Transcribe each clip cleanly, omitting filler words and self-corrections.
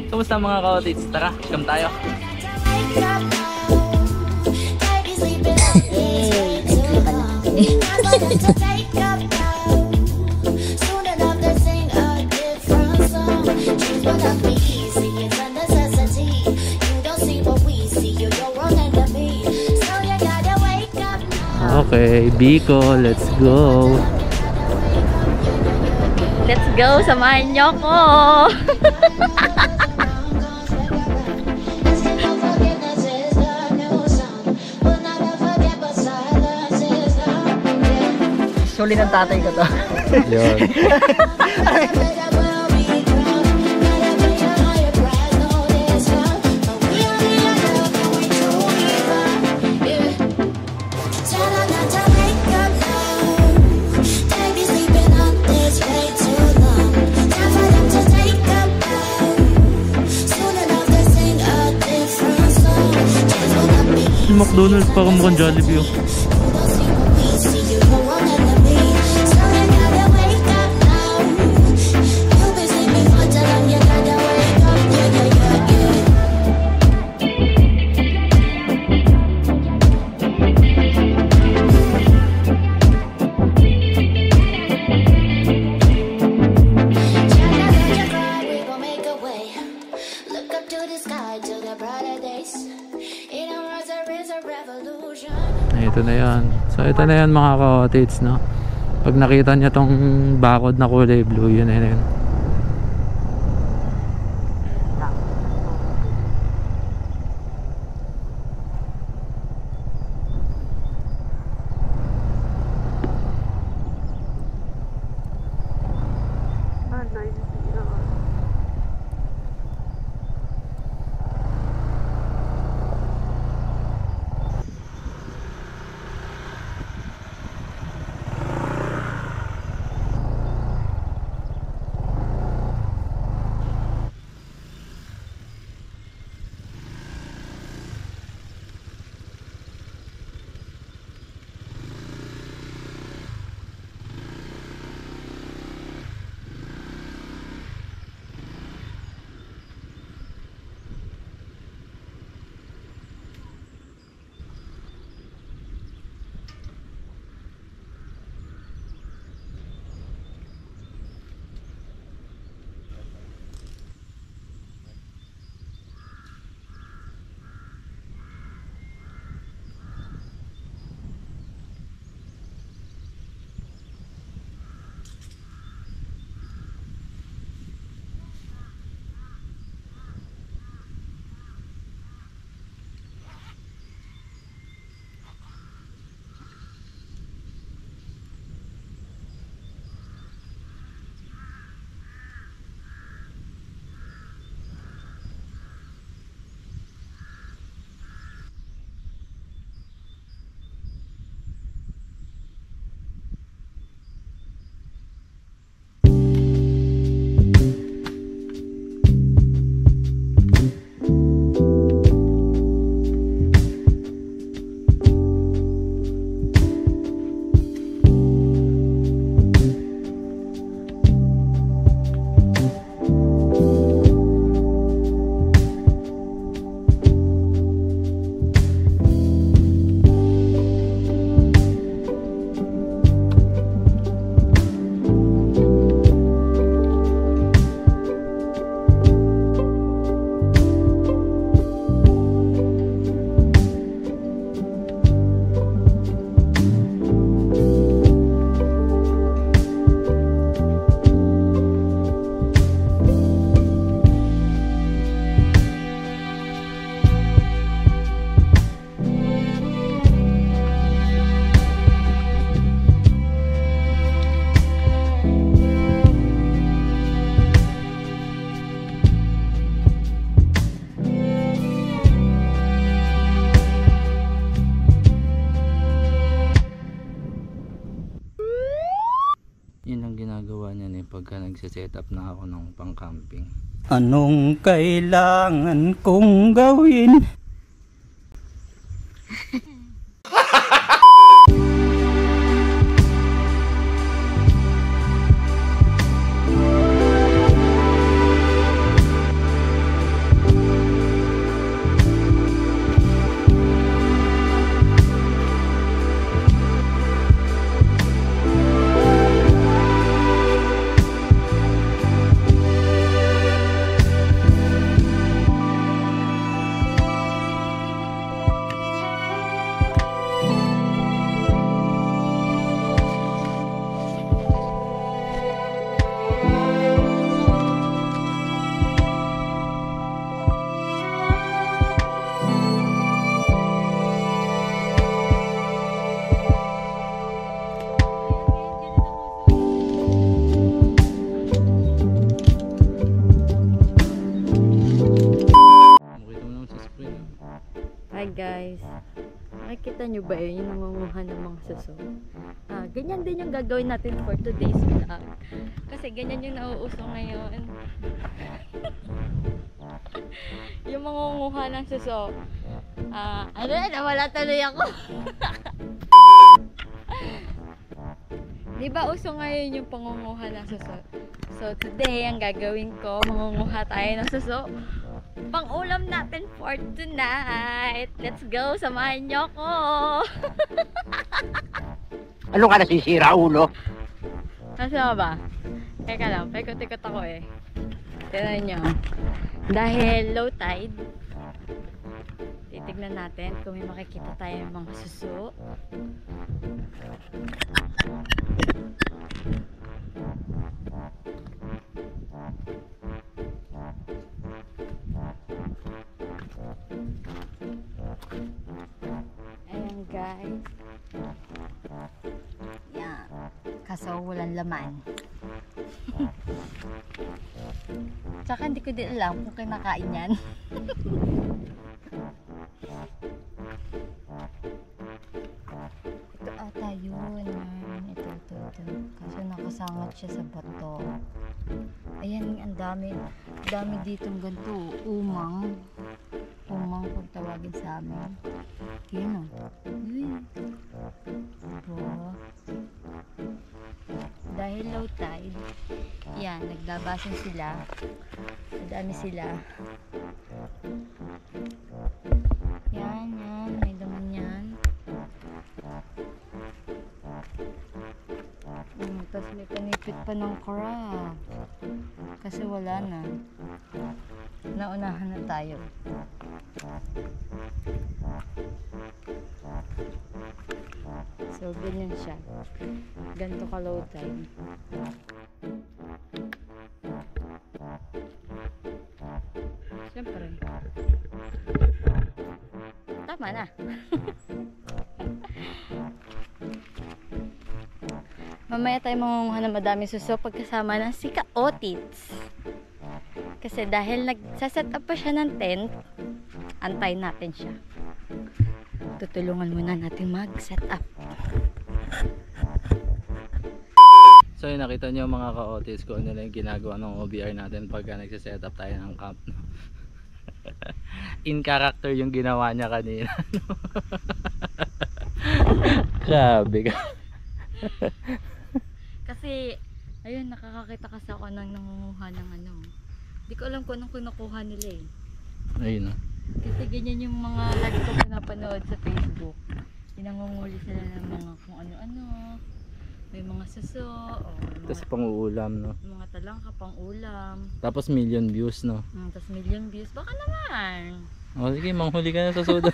Kumusta mga ka-otits? Tara, come tayo. Okay, Bicol, let's go. Let's go, samahan niyo ko. Suli ng tatay ko to. Yun. McDonald's para mukhang Jollibee. Ito na yan. So ito na yan mga ka-otits, no? Pag nakita niya tong bakod na kulay blue, yun na yun. Pagka nagsiset up na ako ng pang-camping. Anong kailangan kong gawin? guys, nakikita nyo ba yun, yung nangunguha ng mga suso? Ganyan din yung gagawin natin for today's vlog. Kasi ganyan yung nauuso ngayon. Yung mangunguha ng suso. Nawala tuloy ako. Di ba uso ngayon yung pangunguha ng suso? So today, ang gagawin ko, mangunguha tayo ng suso. Pang-ulam natin for tonight. Let's go, samahan nyo ko. Ano ka nasisira, ulo? Kasama ba? Teka lang, paikot-ikot ako eh. Tignan nyo. Dahil low tide, titignan natin kung may makikita tayo ng mga suso. Ayan guys. Yan. Kaso walang laman. Tsaka hindi ko din alam kung kinakain yan. Ito ata yun. Ito. Kaso nakasangat siya sa bato. Ayan, ang dami. Dami ditong ganito. Umang kung tawagin sa amin. Yan o. Diba? Dahil low tide, yan, naglabasan sila. Madami sila. Yan, may laman yan. Tapos may panipit pa ng crab. Kasi wala na. Naunahan na tayo. So, ganyan siya. Ganito ka low tide. Siyempre. Tama na. Mamaya tayo mangunguha ng madami suso pagkasama ng si Ka-Otits. Kasi dahil nagsaset up pa siya ng tent, antayin natin siya. Tutulungan muna natin mag-set up. So yun, nakita nyo mga ka-Otis kung ano lang yung ginagawa ng OBR natin pagka nagsiset up tayo ng camp. In character yung ginawa niya kanina. Grabe ka. Kasi, ayun, nakakakita kasi ako ng nangunguha ng ano. Hindi ko alam kung anong kinukuha nila eh. Ayun o. Kasi ganyan yung mga lagi ko pinapanood sa Facebook. Pinangunguli sila ng mga kung ano-ano. May mga suso. Tapos pang-uulam, no? Mga talangka pang ulam. Tapos million views, no? Tapos million views. Baka naman. O sige, manghuli ka na sa sudo.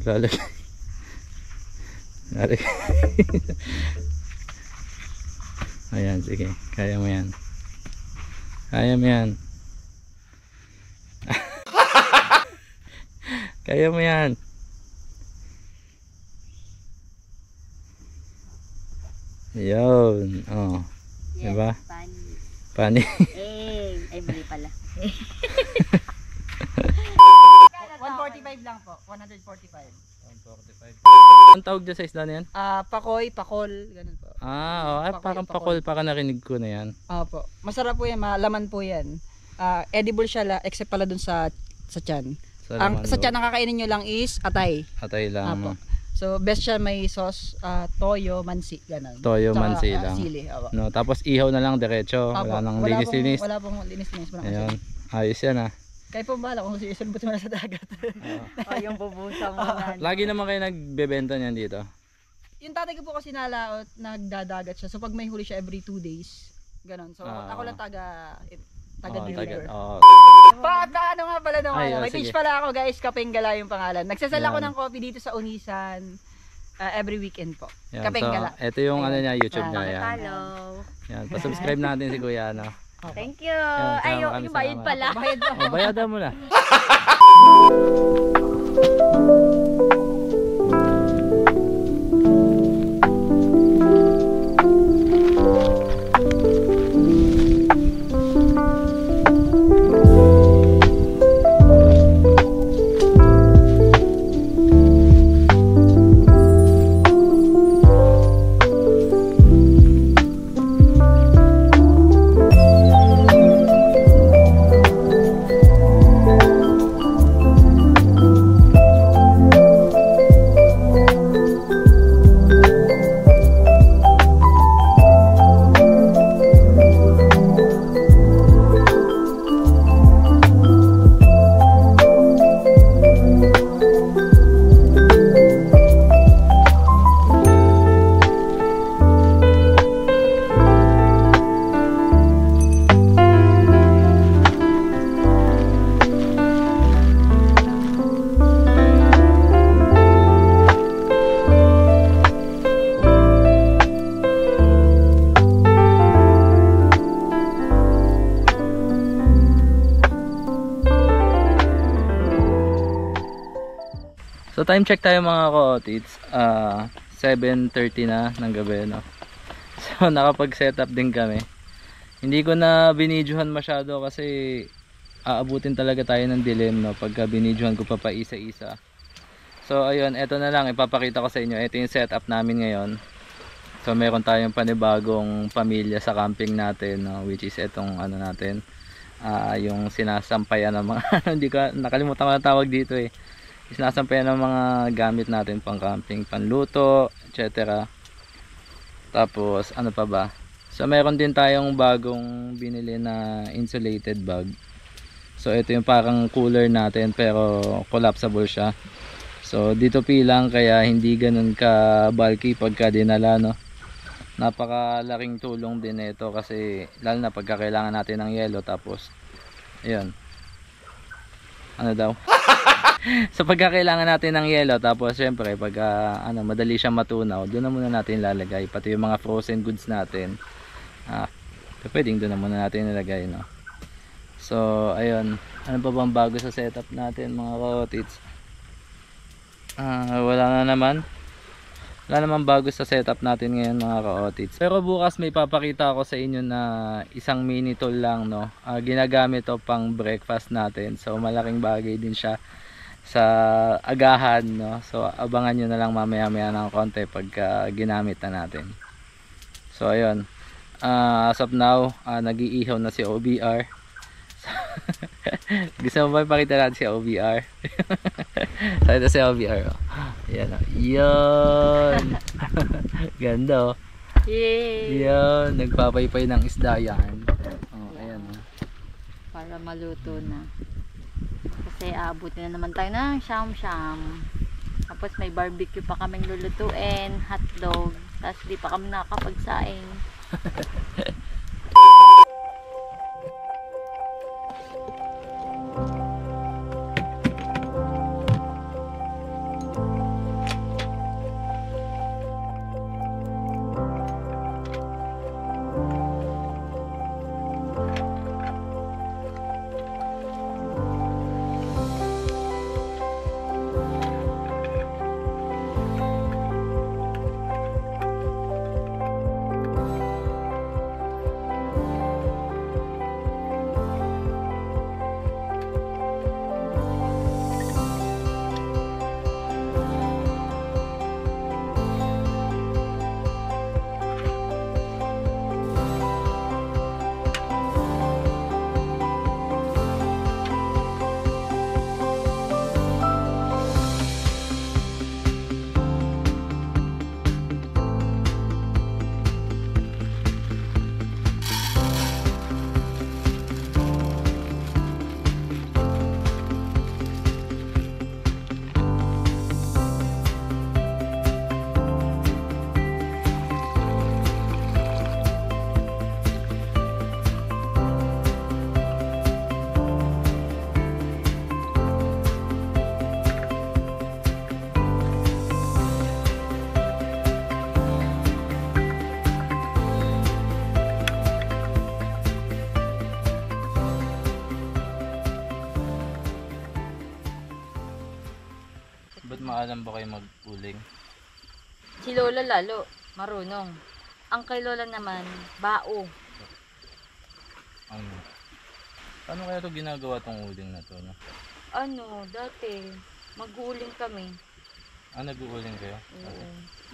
Lalagay. Ayan, sige. Kaya mo yan. Kaya mo yan. Kaya mo yan. Ayun. Oh. Yes, diba? Pani. Pani. Ay, mali pala. 145 145 lang po. 145. 145. Ang tawag dyan sa isda na yan? Pakoy, pakol, ganun po. Parang pakol pa ka, narinig ko na yan. Opo. Masarap po yan, malaman po yan. Edible siya except pala dun sa tiyan. Sa tiyan ang kakainin nyo lang is atay. Atay lang. Opo. So best siya may sauce, toyo, mansi, ganun. Toyo, Tsaka, mansi lang. Sili, opo. No, tapos ihaw na lang diretso. Wala nang linis-linis. Wala pong linis-linis. Ayun. Ayos yan Kayo po bahala kung isulbot mo na sa dagat. Yung bubusa mo na. Lagi naman kayo nagbebenta niyan dito. Yung tatay ko po kasi nalaot, nagdadagat siya. So pag may huli siya every 2 days. Ganon. So ako lang taga-deliver. Ano nga pala nung may page pala ako guys, Kapenggala yung pangalan. Nagsasal ako ng coffee dito sa Unisan every weekend po. Yan, Kapenggala. So, ito yung ano niya, YouTube niya. Yan. Hello. Yan, pa-subscribe natin si Kuya. Thank you. Yan, Yung bayad pala. Bayadan mo na. So time check tayo mga ka-otits, 7:30 na ng gabi, no? So nakapag-setup din kami. Hindi ko na binidyohan masyado kasi aabutin talaga tayo ng dilim, no? Pagka binidyohan ko pa isa-isa. So ayun, eto na lang, ipapakita ko sa inyo. Ito yung setup namin ngayon. So meron tayong panibagong pamilya sa camping natin, no? Which is etong ano natin, yung sinasampayan ng mga hindi ko nakalimutan ko na tawag dito eh. Sinasampayan ng mga gamit natin pang camping, panluto, etc. Tapos ano pa ba? So meron din tayong bagong binili na insulated bag. So ito yung parang cooler natin pero collapsible siya. So dito pilang kaya hindi ganun ka bulky pagka dinala, no. Napakalaking tulong din ito kasi lalo na pagka kailangan natin ng yelo. Tapos ayun. Ano daw? So pagka kailangan natin ng yelo, tapos syempre pagka madali siyang matunaw, doon na muna natin ilalagay. Pati yung mga frozen goods natin, pwedeng doon na muna natin ilagay, no? So ayun, ano pa bang bago sa setup natin mga ka-otits? Wala naman bago sa setup natin ngayon mga ka-otits. Pero bukas may papakita ako sa inyo na isang mini tool lang, no? Ginagamit to pang breakfast natin. So malaking bagay din siya sa agahan, no? So abangan nyo na lang mamaya-maya ng konti pagka ginamit na natin. So ayun, as of now, nag-iihaw na si OBR. Gusto mo ba ipakita natin si OBR? So ito si OBR, oh. Ayan, oh. Yun. Ganda, oh. Yay! Yun, nagpapaypay ng isda yan. Oh, ayan, oh. Para maluto na. Kasi aabutin na naman tayo ng siyam-siyam. Tapos may barbecue pa kaming lulutuin, hotdog. Tapos di pa kami nakakapagsaing. Ba't maalam ba kayo mag-uling? Si Lola lalo, marunong. Ang kay Lola naman, bao. Ano? Paano kaya ito ginagawa tong uling na to? No? Ano, dati, mag-uuling kami. Nag-uuling kayo? Oo.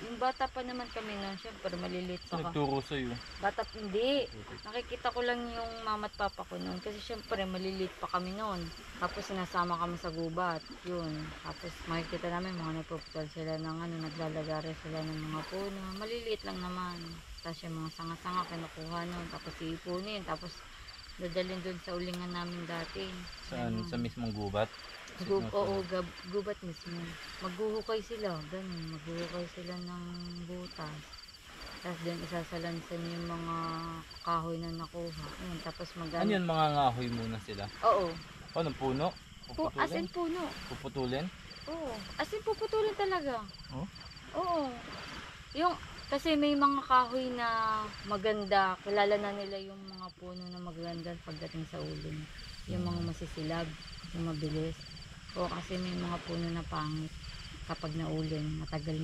Yung bata pa naman kami noon, syempre maliliit pa ka. Nagturo sa'yo? Bata, hindi. Nakikita ko lang yung mama at papa ko noon. Kasi syempre maliliit pa kami noon. Tapos sinasama kami sa gubat. Yun. Tapos makikita namin mga nagpuputol sila ng naglalagari sila ng mga puno. Maliliit lang naman. Tapos yung mga sanga-sanga kinukuha noon. Tapos iipunin. Tapos dadalhin doon sa ulingan namin dati. Saan? Sa mismong gubat? Oo, gubat mismo. Maghuhukay sila, ganun. Maghuhukay sila ng butas. Tapos din isasalansan yung mga kahoy na nakuha. Ayun, tapos Ano yun, mga ngahoy muna sila? Oo. Ano, puno? As in puno. Puputulin? Oo. As in puputulin talaga. Oh? Oo. Kasi may mga kahoy na maganda. Kilala na nila yung mga puno na maganda pagdating sa uling. Yung mga masisilab, yung mabilis. O kasi may mga puno na pangit kapag nauling, matagal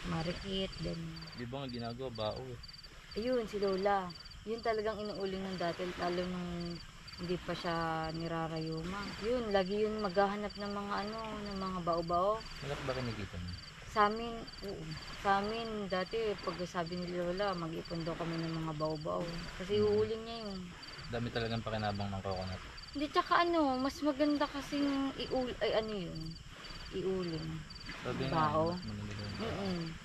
marikit, ganyan. Di ba nga ginagawa bao eh? Ayun, si Lola. Yun talagang inuuling ng dati, lalo nung hindi pa siya nirarayuma. Yun, lagi yun maghahanap ng mga ng mga bao-bao. Malak ba kinikita mo? Sa amin, oo. Sa amin, dati, pag sabi ni Lola, mag-ipon daw kami ng mga bao-bao. Kasi uuling niya yun. Dami talagang pakinabang ng coconut. Hindi, tsaka mas maganda kasing iuling. Sabi Bao. mas maganda yung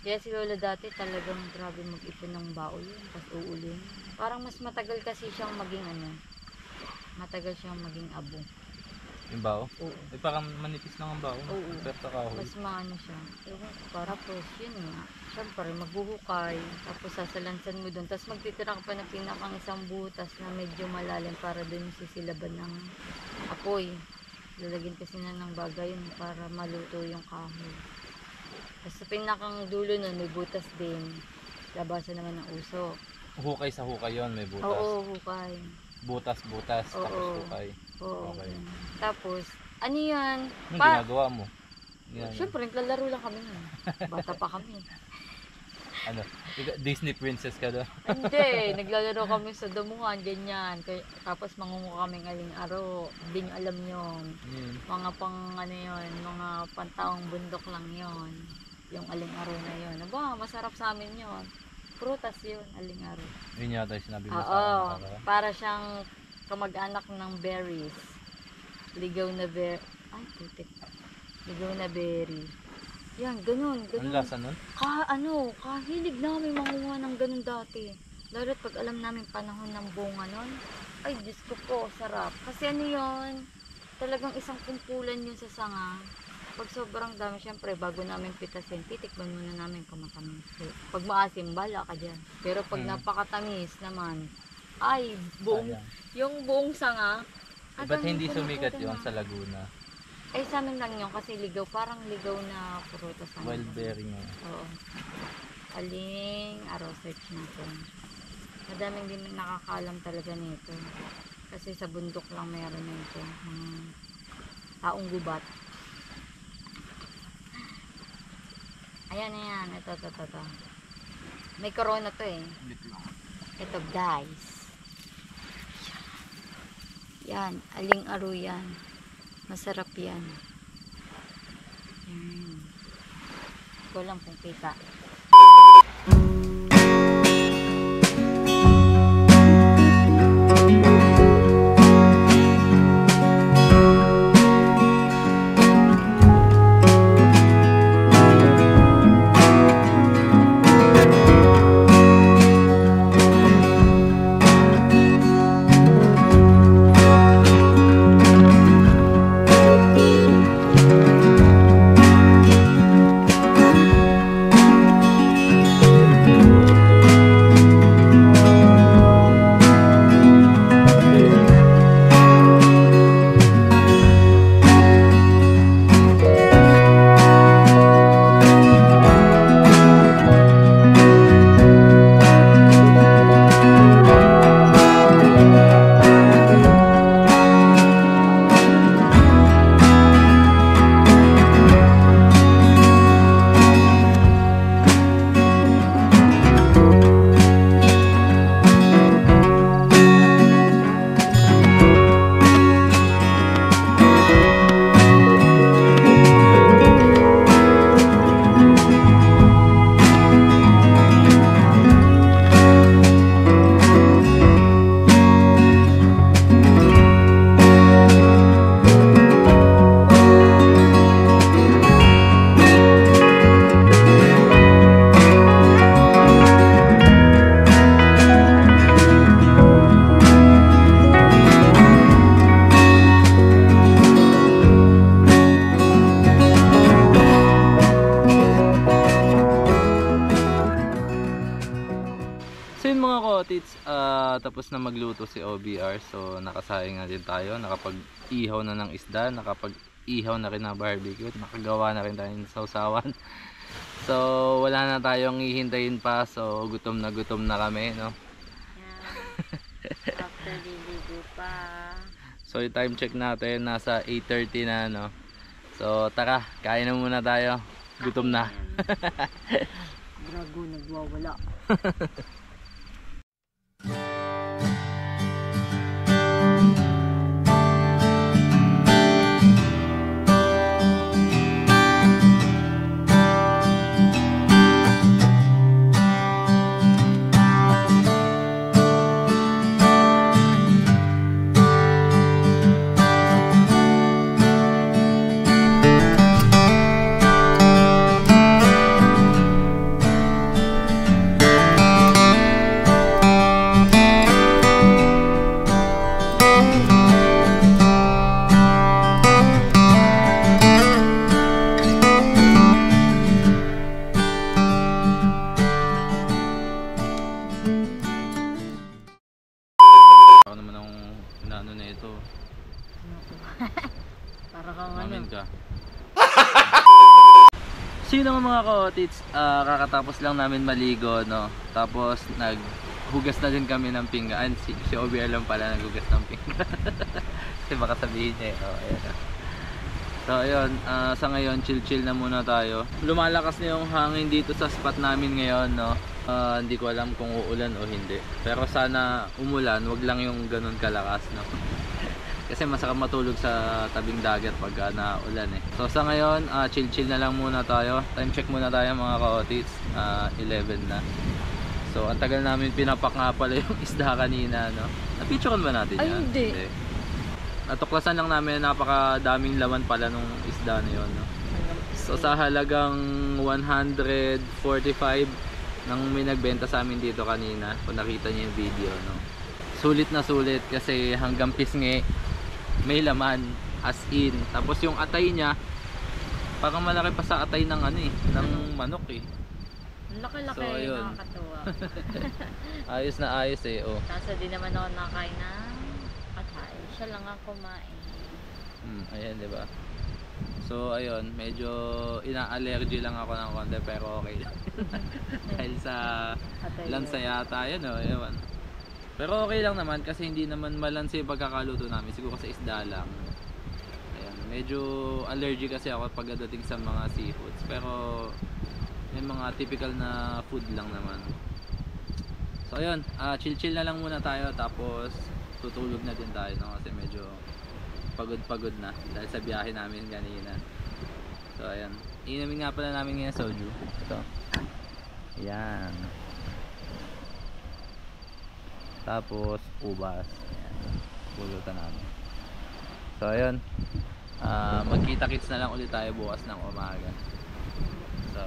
Kaya si Lola dati talagang grabe mag-ipon ng bao yun, tapos uuling. Parang mas matagal kasi siyang maging matagal siyang maging abo. Yung bao? Oo. Eh parang manipis lang ang bao. Oo. Perta kahoy. Mas maano siya. Ewan ko, tapos yun nga. Siyempre, maghuhukay. Tapos sasalansan mo doon. Tapos magtitira ka pa ng pinakang isang butas na medyo malalim para doon sisilaban ng apoy. Lalagyan kasi na ng bagay yun para maluto yung kahoy. Tapos sa pinakang dulo nun, may butas din. Labasan naman ng usok. Hukay sa hukay yun, may butas. Oo, hukay. Butas, Oo. tapos hukay. Oo. Okay. Tapos, ano yan? Anong ginagawa mo? Siyempre, naglalaro lang kami nun. Bata pa kami. Disney princess ka doon? Hindi, naglalaro kami sa damuhan, ganyan. Tapos mangunguha kaming aling-aro. Hindi nyo alam yun. Mga mga pantaong bundok lang yun. Yung aling-aro na yun. Aba, masarap sa amin yun. Prutas yun, aling-aro. Yun yata yung sinabi mo sa Oo, akin. para siyang kamag-anak ng berries. Ligaw na ay, putik. Ligaw na berry. Yan, ganun. Ang lasa nun? Kahilig namin manguha ng ganun dati. Lalo't pag alam namin panahon ng bunga nun, ay, Diyos ko po, sarap. Kasi yun, talagang isang kumpulan yun sa sanga. Pag sobrang dami, syempre, bago namin pitasin, titikman muna namin kung matamis. Pag maasim, bala ka dyan. Pero pag napakatamis naman, ay, yung buong sanga. Ba't hindi sumikat yun sa Laguna? Ay, sa amin lang yun kasi ligaw, parang ligaw na prutas. Wild berry nga. Oo. Search natin. Madaming din nakakaalam talaga nito. Kasi sa bundok lang meron nito. Taong gubat. Ayan. Ito. May corona to eh. Ito guys. Yan. Aling-aro yan. Masarap yan. Ko lang kung kita. nakatapos na magluto si OBR. So nakasayang na din tayo, nakapag-ihaw na ng isda, nakapag-ihaw na rin ng barbecue, nakagawa na rin tayo ng sausawan. So wala na tayong hihintayin pa, so gutom na kami, no? Yeah. After liligo pa. So yung time check natin nasa 8:30 na, no? So tara, kain na muna tayo, gutom na. Drago nagwawala. Sino mga ka-otits, kakatapos lang namin maligo, no? Tapos naghugas na din kami ng pinggan. Si OBR lang pala naghugas ng pinggan. Kasi baka sabihin niya, oh, ayan. So ayun, sa ngayon chill na muna tayo. Lumalakas na yung hangin dito sa spot namin ngayon, no? Hindi ko alam kung uulan o hindi. Pero sana umulan, wag lang yung ganun kalakas, no? Kasi masarap matulog sa tabing dagat pag naulan eh. So sa ngayon, chill na lang muna tayo. Time check muna tayo mga ka-otits, 11 na. So ang tagal namin pinapak nga pala yung isda kanina, no? Napicturean ba natin yan? Ay, hindi. Natuklasan lang namin, napakadaming laman pala nung isda na yun, no? So sa halagang 145 nang may nagbenta sa amin dito kanina, kung nakita niyo yung video, no? Sulit na sulit kasi hanggang pisngi may laman, as in. Tapos yung atay niya parang malaki pa sa atay ng ano eh, ng manok eh. Laki-laki, So, ayun. nakakatuwa. Ayos na ayos eh, oh. Kaso di naman ako nakain ng atay. Siya lang ang kumain. Ayan, di ba? So ayun, medyo ina-allergy lang ako ng konti pero okay lang. Dahil sa Atay lansa yata yun, oh, ewan. Pero okay lang naman kasi hindi naman malansa yung pagkakaluto namin. Siguro kasi isda lang. Ayan, medyo allergy kasi ako pagdating sa mga seafoods. Pero may mga typical na food lang naman. So ayun, chill na lang muna tayo. Tapos tutulog na din tayo, no? Kasi medyo pagod na dahil sa biyahe namin kanina. So ayan, inumin nga pala namin ngayon soju. Ito. Ayan. Tapos ubas. Ayan. Pulutan namin. So ayun, magkita-kits na lang ulit tayo bukas ng umaga. So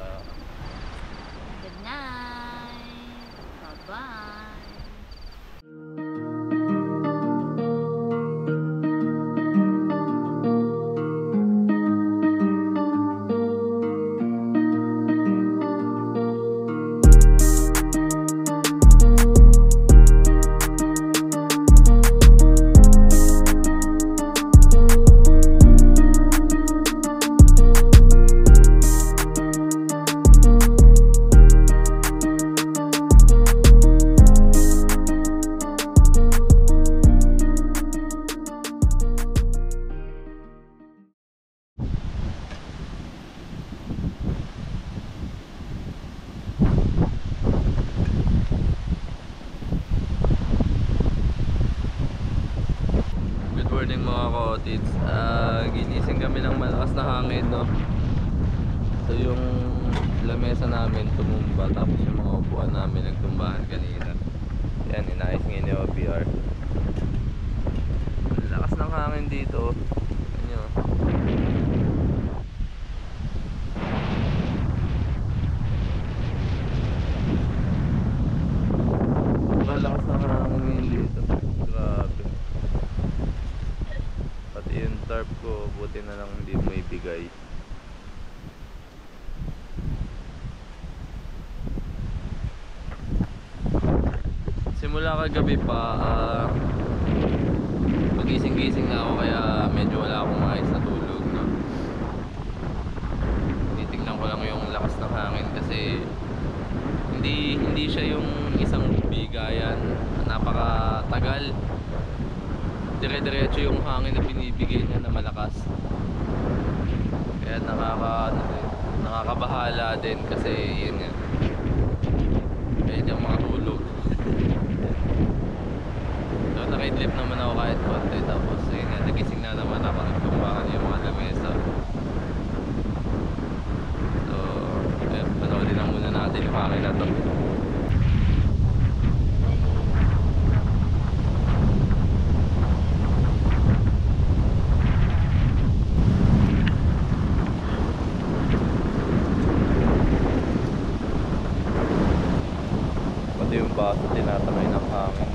Good night. Bye-bye. morning mga ka-otits. Ginising kami ng malakas na hangin, no? So yung lamesa namin tumumba, tapos yung mga upuan namin nagtumbahan kanina. Yan, inayos ngayon ni OBR. Lakas ng hangin dito. Ano? Malakas ng hangin ngayon dito. Grabe. Pati yung tarp ko, buti na lang hindi mo ibigay. Simula kagabi pa, magising-gising na ako kaya medyo wala akong ayos na tulog, no? Titignan ko lang yung lakas ng hangin kasi hindi siya yung isang bigayan, napakatagal. Dire-diretso yung hangin na binibigay niya na malakas. Kaya nakakabahala din kasi yun nga. Kaya hindi ako makatulog. So nakaidlip naman ako kahit konti, tapos yun nga, nagising na naman ako, nagtumbakan yung mga lamesa. So panoodin lang muna natin yung hangin na to. Pati yung baso tinatamay ng hangin.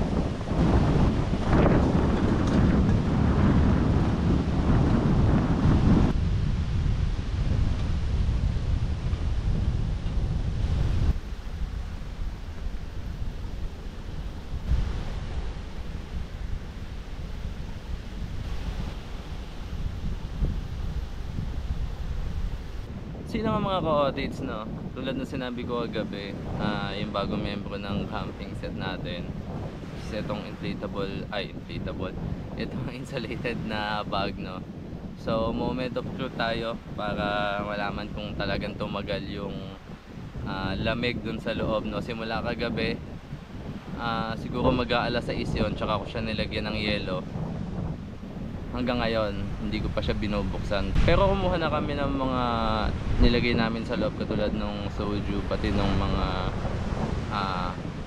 Sino nga mga ka-audits, no? Tulad na sinabi ko kagabi, yung bagong membro ng camping set natin is itong inflatable, itong insulated na bag, no? So moment of truth tayo para malaman kung talagang tumagal yung lamig dun sa loob, no? Simula kagabi, siguro mag-aalas 6 yun, tsaka ko siya nilagyan ng yelo. Hanggang ngayon hindi ko pa siya binubuksan, pero kumuha na kami ng mga nilagay namin sa loob, katulad nung soju, pati nung mga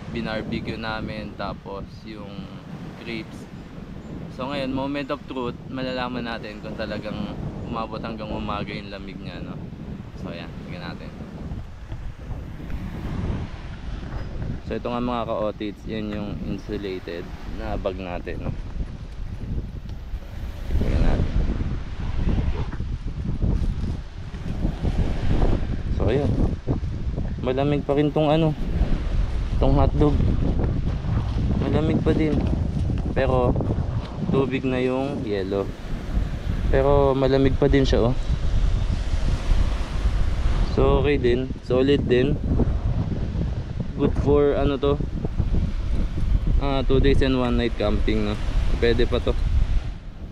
binarbecue namin, tapos yung grapes. So ngayon, moment of truth, malalaman natin kung talagang umabot hanggang umaga yung lamig niya, no? So ayan, tingnan natin. So ito nga mga ka-otits, yan yung insulated na bag natin, no? So ayan, malamig pa rin tong tong hotdog, malamig pa din, pero tubig na yung yelo, pero malamig pa din siya, oh. So okay din, solid din, good for 2 days and 1 night camping, no? Pwede pa to,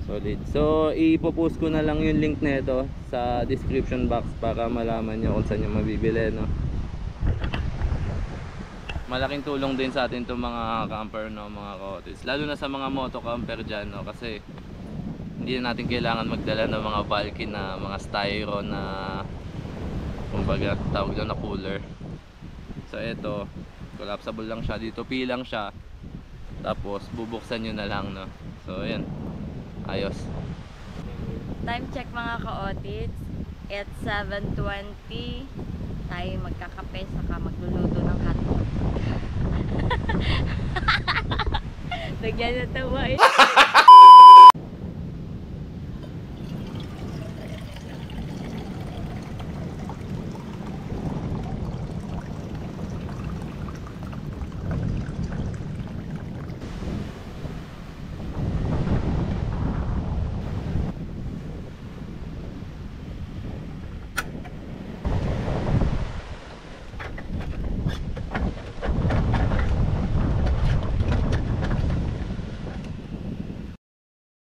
solid. So ipopost ko na lang yung link nito sa description box para malaman nyo kung saan nyo mabibili, no? Malaking tulong din sa atin itong mga camper, no, mga ka-otits, lalo na sa mga moto camper dyan, no? Kasi hindi na natin kailangan magdala ng mga bulky na mga styro na, kumbaga tawag doon na cooler. So ito, collapsible lang siya, dito lang siya, tapos bubuksan nyo na lang, no? So ayan, ayos. Time check mga ka-otits. At 7:20 tayo magkakape saka magluluto ng hotdog. Nagyan na tawa eh.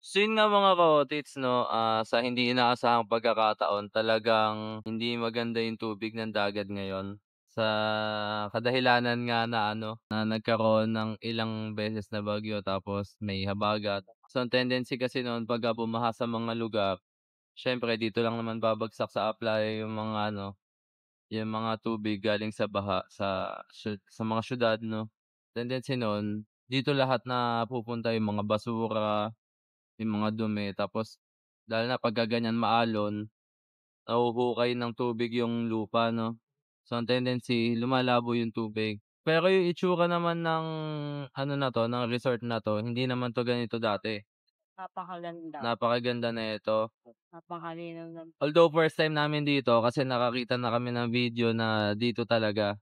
So yun nga mga ka-otits, no, sa hindi inaasahang pagkakataon, talagang hindi maganda yung tubig ng dagat ngayon. Sa kadahilanan nga na na nagkaroon ng ilang beses na bagyo, tapos may habagat. So ang tendency kasi noon pagka bumaha sa mga lugar, syempre dito lang naman babagsak sa apply yung mga yung mga tubig galing sa baha sa mga syudad, no. Tendency noon, dito lahat na pupunta yung mga basura, yung mga dumi, tapos lalo na pagka ganyan maalon, nahuhukay ng tubig yung lupa, no? So ang tendency, lumalabo yung tubig. Pero yung itsura naman ng ng resort na 'to, hindi naman 'to ganito dati. Napakaganda. Napakaganda na ito. Napakalinaw ng Although first time namin dito kasi nakakita na kami ng video na dito talaga.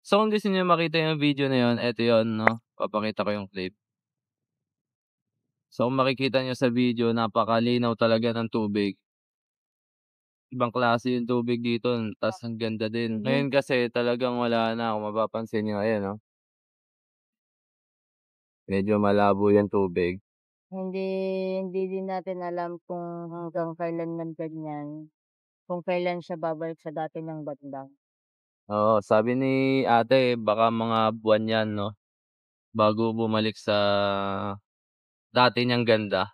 So kung gusto niyo makita yung video na yun, eto yun, no? Papakita ko yung clip. So kung makikita niyo sa video, napakalinaw talaga ng tubig. Ibang klase yung tubig dito, tas ang ganda din. Ngayon kasi talagang wala na, kung mapapansin niyo, ayan, no? Medyo malabo yung tubig. Hindi din natin alam kung hanggang kailan man ganyan, kung kailan siya babalik sa dati niyang banda. Oo, sabi ni ate baka mga buwan yan, no? Bago bumalik sa dati niyang ganda.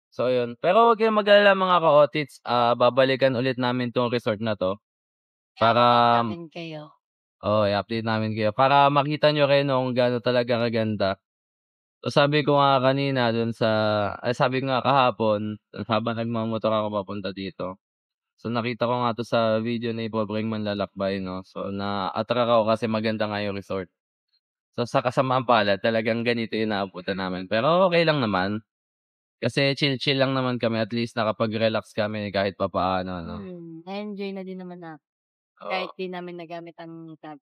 So ayun, pero huwag kayong mag-alala mga ka-otits, babalikan ulit namin 'tong resort na 'to para Sabihin kayo. i-update namin kayo para makita niyo rin kung gaano talaga kaganda. So sabi ko nga kanina dun sabi ko nga kahapon habang nagmamotor ako papunta dito. So nakita ko nga 'to sa video ni Pobreng Manlalakbay, no. So na-attract ako kasi maganda nga yung resort. So sa kasamaan palad talagang ganito yung naabutan namin, pero okey lang naman. Kasi chill-chill lang naman kami, at least nakapag-relax kami kahit papaano, no. Na-enjoy na din naman na Oo. kahit di namin nagamit ang tab.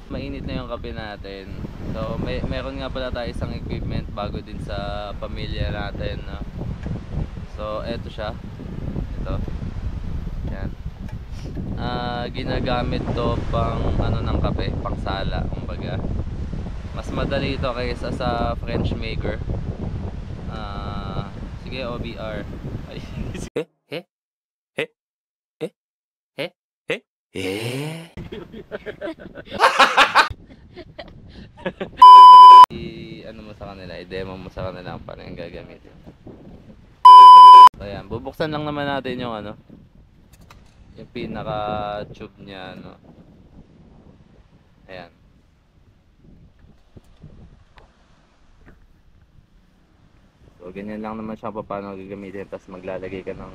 Mainit na yung kape natin. So meron nga pala tayo isang equipment bago din sa pamilya natin, no. So eto siya. Ito. Yan. Ginagamit to pang ano ng kape, pang sala, kumbaga. Mas madali ito kaysa sa French maker. Sige, OBR. Ay, ano mo sa kanila, i-demo mo sa kanila kung paano yung gagamitin. So ayan, bubuksan lang naman natin yung ano, yung pinaka tube niya, ano. Ayan. So ganyan lang naman siya kung paano gagamitin, tapos maglalagay ka ng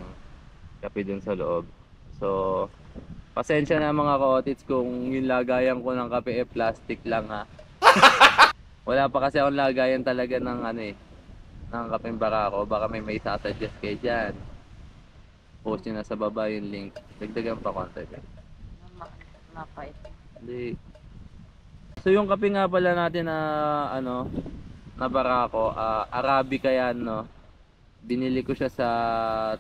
kape dun sa loob. So pasensya na mga ka-otits kung yung lagayan ko ng kape plastic lang, ha. Wala pa kasi akong lagayan talaga ng ano ng kapeng barako. Baka may sasuggest kayo dyan. Post nyo na sa baba yung link. Dagdagan pa konti. Mapait. Hindi. So yung kape nga pala natin na na barako, Arabica yan, no. Binili ko siya sa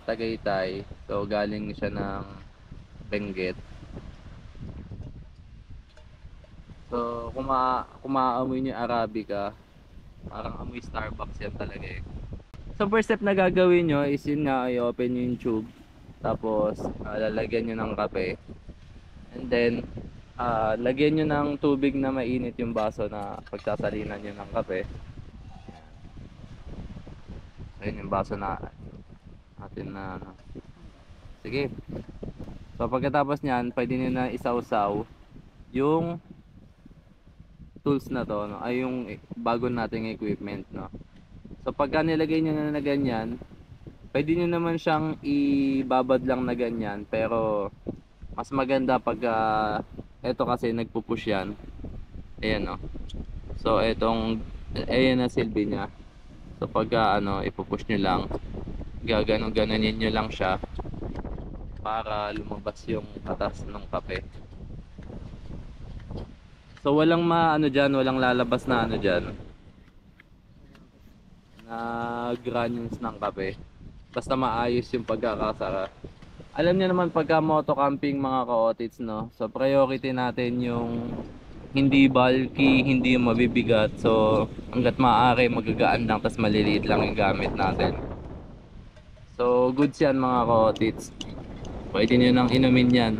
Tagaytay. So galing siya ng Benguet. So kung maamoy niyo Arabica, parang amoy Starbucks yan talaga eh. So first step na gagawin nyo is yun nga, i-open nyo yung tube. Tapos lalagyan nyo ng kape. And then lagyan nyo ng tubig na mainit yung baso na pagsasalinan nyo ng kape. So yun yung baso na natin na sige. So pagkatapos nyan, pwede nyo na isawsaw yung tools na to, no? Ay yung bago nating equipment, no. So pagka nilagay nyo na ganyan, pwede nyo naman siyang ibabad lang na ganyan, pero mas maganda pag eto kasi nagpupush yan. Ayan, no. So ayan na silbi niya. So pagka ipupush nyo lang, gaganon-ganonin nyo lang siya para lumabas yung katas ng kape. So walang walang lalabas na dyan na granules ng kape. Basta maayos yung pagkakasara. Alam niyo naman pagka moto camping mga ka-otits, no. So priority natin yung hindi bulky, hindi mabibigat. So hangga't maaari magagaan lang, tas maliliit lang yung gamit natin. So goods yan mga ka-otits. Pwede nyo nang inumin yan.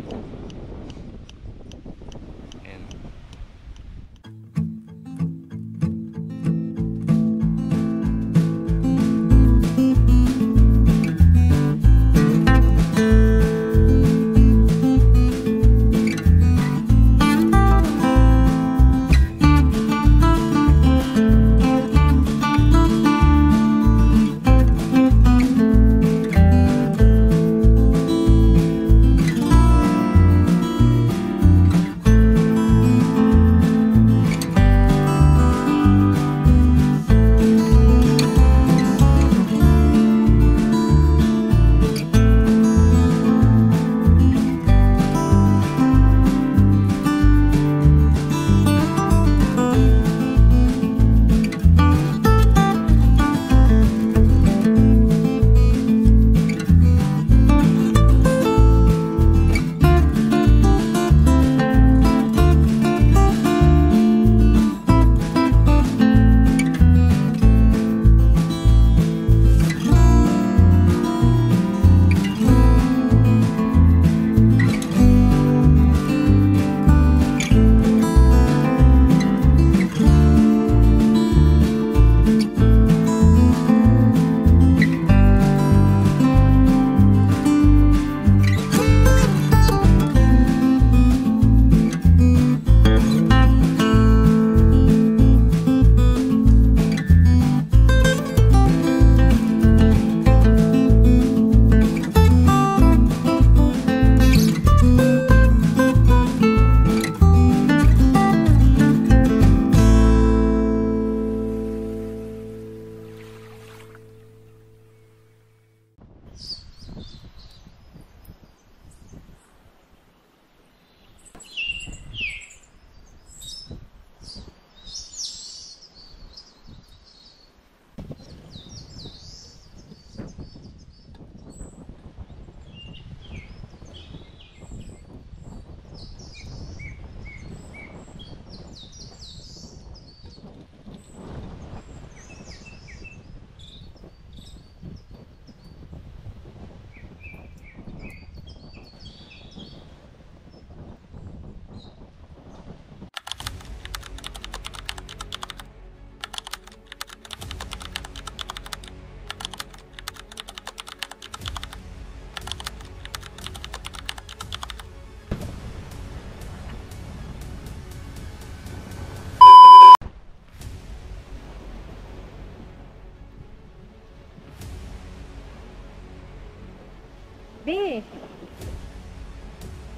B!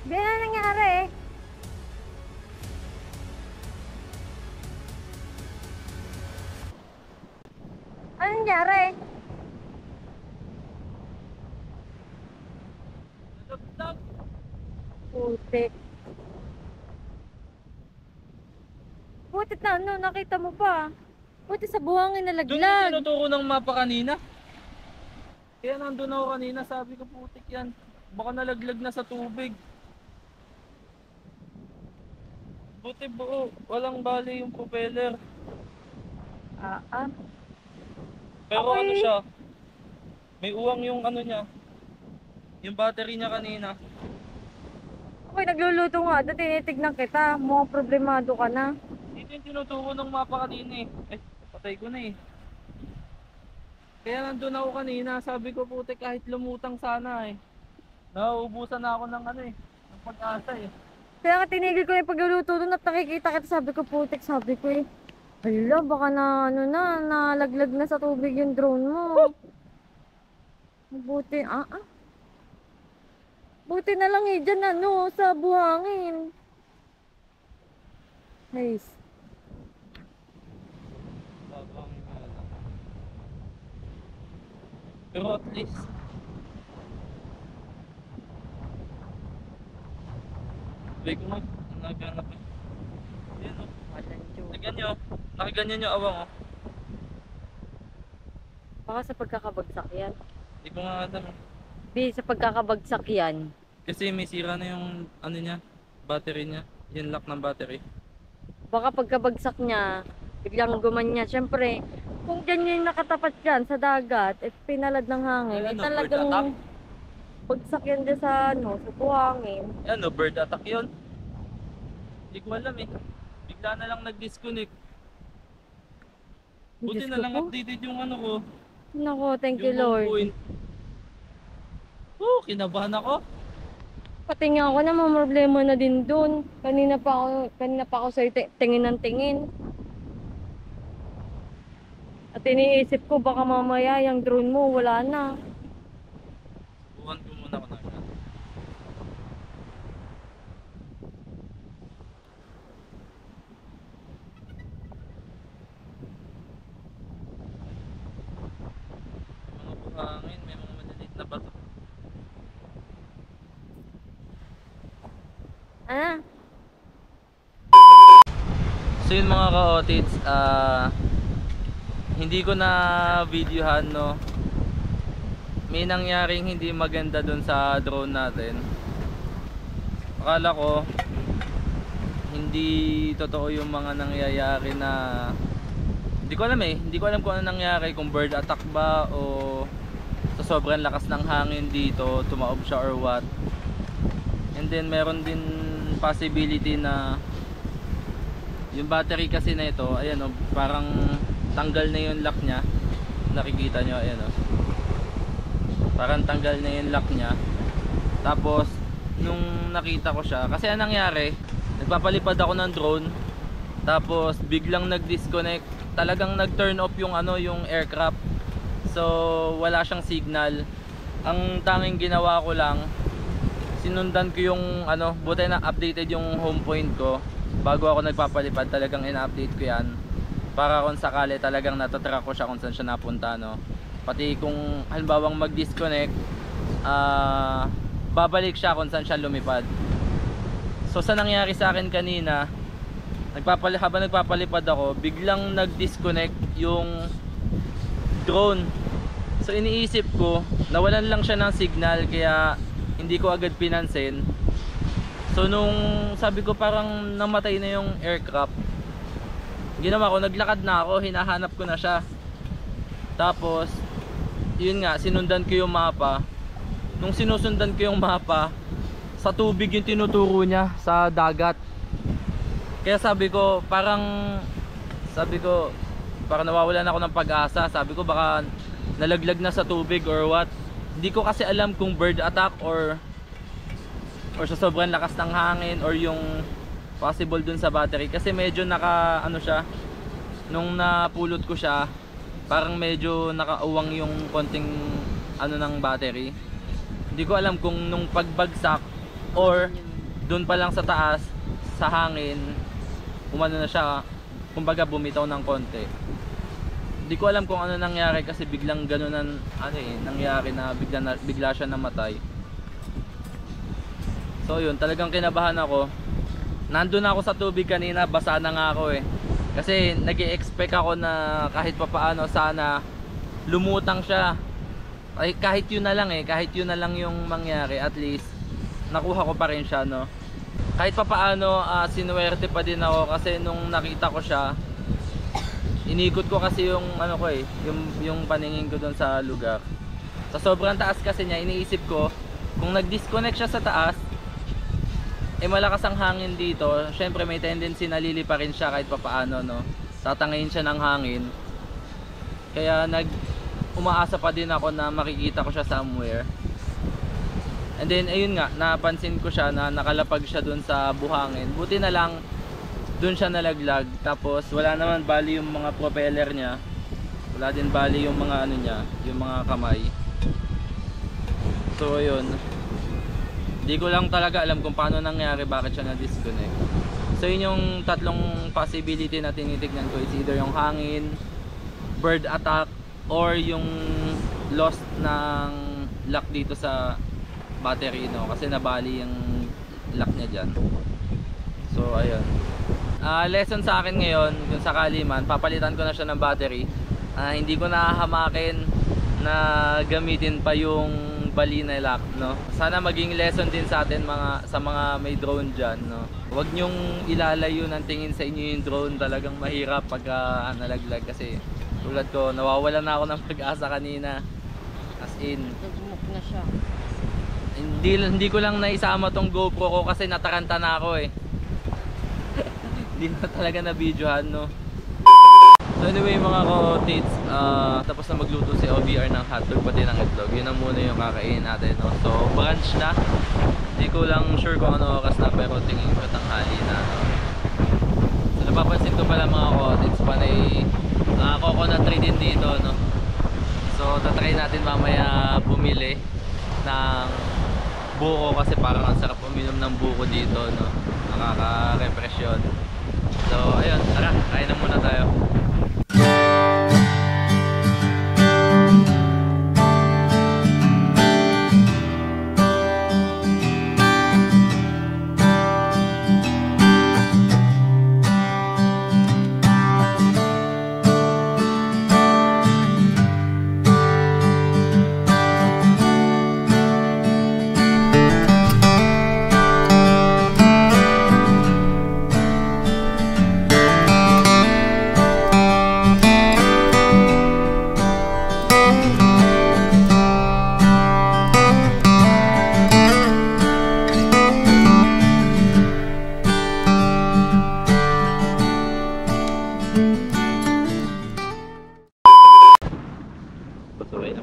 B, ano nangyari? Ano nangyari? Putik. Putik na ano, nakita mo pa. Putik sa buhangin Doon yung nalaglag. tinuturo ng mapa kanina. Kaya nandun ako kanina, sabi ko putik yan. Baka nalaglag na sa tubig. Buti buo, walang bali yung propeller. Pero Okay. ano siya, may uwang yung ano niya. Yung battery niya kanina. Okay, nagluluto nga. Doon tinitignan kita. Mukhang problemado ka na. Dito yung tinuturo ng mapa kanina eh. Eh, patay ko na eh. Kaya nandun ako kanina, sabi ko putik kahit lumutang sana eh. Nauubusan na ako ng ano eh, ng pag-asa eh. Kaya nga tinigil ko yung pagluluto doon at nakikita kita. Sabi ko, putik. Sabi ko eh. Hala, baka na ano na, nalaglag na sa tubig yung drone mo. Buti, Buti na lang eh, dyan ano, sa buhangin. Nice. Pero at least wait ko naghanap eh. Ayan o. Nakaganyan yung awang o. Baka sa pagkakabagsak yan. Hindi ko nga alam eh. Di, sa pagkakabagsak yan. Kasi may sira na yung ano niya, battery niya. Yung lock ng battery. Baka pagkabagsak niya, biglang gumanya. Siyempre, kung dyan yung nakatapat dyan sa dagat, at pinalad ng hangin, Ano, eh, bird talagang attack? bagsak yan dyan sa, ano, sa buhangin. Ano, bird attack yun? Hindi ko alam eh. Bigla na lang nag-disconnect. Buti Diyos na ko lang po. updated yung ano ko. Nako, thank you Yung home Lord. point. Kinabahan ako. Pati nga ako na problema na din dun. Kanina pa ako sa'yo tingin ng tingin. At iniisip ko baka mamaya yung drone mo wala na. Buwan ko muna ako na. Mga buhangin, may mga maliliit na bato. Ah, So yun mga ka-otits, hindi ko na videohan no. May nangyaring hindi maganda dun sa drone natin. Akala ko hindi totoo yung mga nangyayari na hindi ko alam kung ano nangyari, kung bird attack ba o sa sobrang lakas ng hangin dito tumaob siya or what. And then meron din possibility na yung battery kasi na ito, ayan o, parang tanggal na yung lock nya. Nakikita nyo, ayan o, parang tanggal na yung lock nya. Tapos nung nakita ko siya, kasi anong nangyari, nagpapalipad ako ng drone, tapos biglang nag-disconnect, talagang nag-turn off yung ano, yung aircraft. So wala siyang signal. Ang tanging ginawa ko lang, sinundan ko yung ano, buti na updated yung home point ko. Bago ako nagpapalipad, talagang ina-update ko yan para kung sakali talagang natatrack ko siya kung saan siya napunta, no. Pati kung halimbawang mag-disconnect, babalik siya kung saan siya lumipad. So sa nangyari sa akin kanina, habang nagpapalipad ako, biglang nag-disconnect yung drone. So iniisip ko, nawalan lang siya ng signal kaya hindi ko agad pinansin. So nung sabi ko parang namatay na yung aircraft, ginawa ko, naglakad na ako, hinahanap ko na siya. Tapos yun nga, sinundan ko yung mapa. Nung sinusundan ko yung mapa, sa tubig yung tinuturo niya, sa dagat. Kaya sabi ko parang nawawalan ako ng pag-asa. Sabi ko baka nalaglag na sa tubig or what. Hindi ko kasi alam kung bird attack or sa sobrang lakas ng hangin or yung possible dun sa battery. Kasi medyo ano siya, nung napulot ko siya, parang medyo nakauwang yung konting ng battery. Hindi ko alam kung nung pagbagsak or dun pa lang sa taas sa hangin na siya, kumbaga bumitaw ng konti. Hindi ko alam kung ano nangyari kasi biglang gano'n nangyari na bigla siya namatay. So yun, talagang kinabahan ako. Nandun ako sa tubig kanina, basa na nga ako kasi nag-i-expect ako na kahit papaano sana lumutang siya. Ay, kahit yun na lang yung mangyari, at least nakuha ko pa rin siya, no. Kahit papaano sinuwerte pa din ako kasi nung nakita ko siya, inikot ko kasi yung yung paningin ko doon sa lugar. Sa sobrang taas kasi niya, iniisip ko kung nag-disconnect siya sa taas, malakas ang hangin dito, syempre may tendency na lilipa rin siya kahit papaano, no. Tatangayin siya ng hangin. Kaya umaasa pa din ako na makikita ko siya somewhere. And then ayun nga, napansin ko siya na nakalapag siya dun sa buhangin. Buti na lang dun siya nalaglag. Tapos wala naman bali yung mga propeller niya. Wala din bali yung mga niya, yung mga kamay. So ayun. Hindi ko lang talaga alam kung paano nangyari, bakit siya na-disconnect. So yun yung tatlong possibility na tinitignan ko. It's either yung hangin, bird attack, or yung lost ng lock dito sa battery, no, kasi nabali yung lock niya dyan. So ayun, lesson sa akin ngayon, kung sakali man papalitan ko na siya ng battery, hindi ko nahahamakin na gamitin pa yung bali na lock, no. Sana maging lesson din sa atin sa mga may drone dyan, no. Huwag nyong ilalayo ng tingin sa inyo yung drone. Talagang mahirap pag nalaglag, kasi tulad ko, nawawalan na ako ng pag-asa kanina, as in Nagmuk na siya. Hindi ko lang naisama tong GoPro ko kasi nataranta na ako Hindi na talaga na videohan, no. So anyway mga ko-tits, tapos na magluto si OBR ng hotdog pati ng itlog. Yun na muna yung kakainin natin, no. So brunch na. Hindi ko lang sure kung ano oras na, pero tingin ko tanghali na, no. So napapansin ko pala mga ko-tits, panay coconut tree din dito, no. So tatry natin mamaya bumili ng buko kasi parang ang sarap uminom ng buko dito, no. Nakaka-refresh yun. So ayun, tara, kain na muna tayo.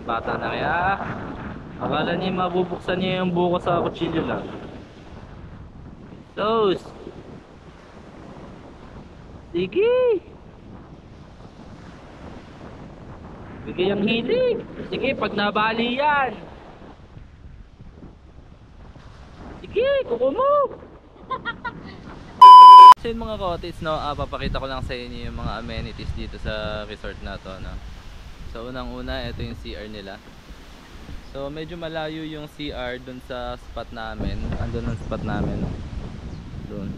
Bata na kaya akala niya mabubuksan niya yung buko sa kutsilyo lang. Toast! Sige! Sige yung hilig! Sige, pag nabali yan! Sige, kuko mo! So yun mga kotis, no, papakita ko lang sa inyo yung mga amenities dito sa resort na to, no. So unang-una, ito yung CR nila. So medyo malayo yung CR dun sa spot namin. Andun ang spot namin. Dun.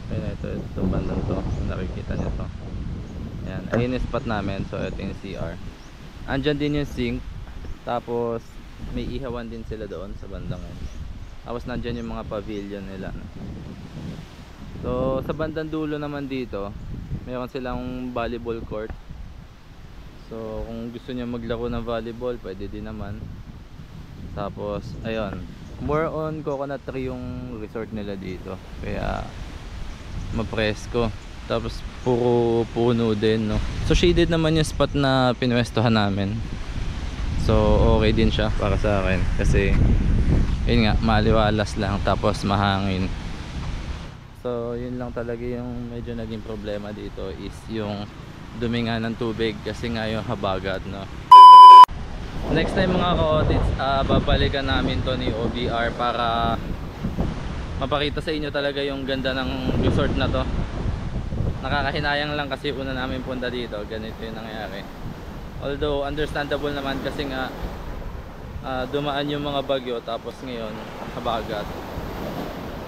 Ayun, ito bandang to. Nakikita nyo to. Ayan, ayun yung spot namin. So ito yung CR. Andyan din yung sink. Tapos may ihawan din sila doon sa bandang yun. Tapos nandyan yung mga pavilion nila. So sa bandang dulo naman dito, mayroon silang volleyball court. So kung gusto niyo maglaro ng volleyball, pwede din naman. Tapos ayun, more on coconut tree yung resort nila dito. Kaya mapresko. Tapos puro puno din, no. So shaded naman yung spot na pinwestohan namin. So okay din siya para sa akin kasi yun nga, maliwalas lang tapos mahangin. So yun lang talaga yung medyo naging problema dito is yung dumi nga ng tubig kasi nga yung habagat, no. Next time mga ka-otits, babalikan namin to ni OBR para mapakita sa inyo talaga yung ganda ng resort na to. Nakakahinayang lang kasi una namin punta dito, ganito yung nangyari. Although understandable naman kasi nga dumaan yung mga bagyo tapos ngayon habagat.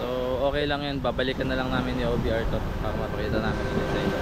So okay lang yun, babalikan na lang namin ni OBR to para mapakita namin sa inyo.